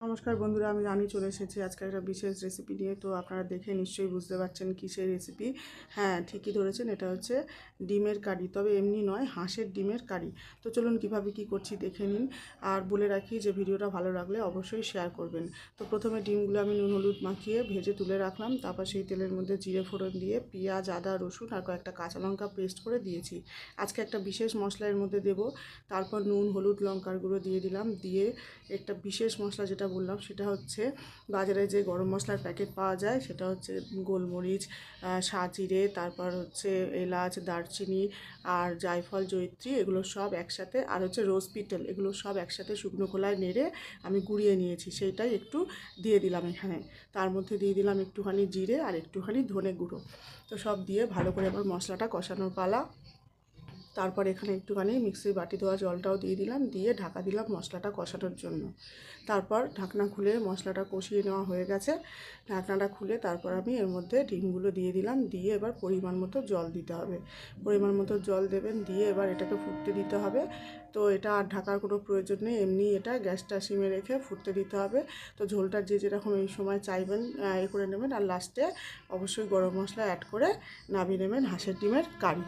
নমস্কার বন্ধুরা, আমি রানী চলে এসেছি আজকে একটা বিশেষ রেসিপি নিয়ে। তো আপনারা দেখে নিশ্চয়ই বুঝতে পারছেন কিসের রেসিপি। হ্যাঁ, ঠিকই ধরেছেন, এটা হচ্ছে ডিমের কারি, তবে এমনি নয়, হাঁসের ডিমের কারি। তো চলুন কিভাবে কি করছি দেখে নিন। আর বলে রাখি যে ভিডিওটা ভালো লাগলে অবশ্যই শেয়ার করবেন। তো প্রথমে ডিমগুলো আমি নুন হলুদ মাখিয়ে ভেজে তুলে রাখলাম। তারপর সেই তেলের মধ্যে জিরে ফোড়ন দিয়ে পেঁয়াজ, আদা, রসুন আর কয়েকটা কাঁচা লঙ্কা পেস্ট করে দিয়েছি। আজকে একটা বিশেষ মশলা এর মধ্যে দেবো। তারপর নুন, হলুদ, লঙ্কার গুঁড়ো দিয়ে দিলাম। দিয়ে একটা বিশেষ মশলা যেটা বললাম সেটা হচ্ছে বাজারে যে গরম মশলার প্যাকেট পাওয়া যায়, সেটা হচ্ছে গোলমরিচ, সাজিরে, তারপর হচ্ছে এলাচ, দারচিনি আর জায়ফল, জয়িত্রী, এগুলো সব একসাথে, আর হচ্ছে রোজ পিটেল, এগুলো সব একসাথে শুকনো খোলায় নেড়ে আমি গুঁড়িয়ে নিয়েছি, সেইটাই একটু দিয়ে দিলাম এখানে। তার মধ্যে দিয়ে দিলাম একটুখানি জিরে আর একটুখানি ধনে গুঁড়ো। তো সব দিয়ে ভালো করে আবার মশলাটা কষানোর পালা। তারপর এখানে একটুখানি মিক্সির বাটি ধোয়া জলটাও দিয়ে দিলাম, দিয়ে ঢাকা দিলাম মশলাটা কষানোর জন্য। তারপর ঢাকনা খুলে মশলাটা কষিয়ে নেওয়া হয়ে গেছে। ঢাকনাটা খুলে তারপর আমি এর মধ্যে ডিমগুলো দিয়ে দিলাম, দিয়ে এবার পরিমাণ মতো জল দিতে হবে। পরিমাণ মতো জল দেবেন, দিয়ে এবার এটাকে ফুটতে দিতে হবে। তো এটা আর ঢাকার কোনো প্রয়োজন নেই, এমনি এটা গ্যাসটা সিমে রেখে ফুটতে দিতে হবে। তো ঝোলটা যে যেরকম এই সময় চাইবেন করে নেবেন, আর লাস্টে অবশ্যই গরম মশলা অ্যাড করে নামিয়ে নেবেন হাঁসের ডিমের কারি।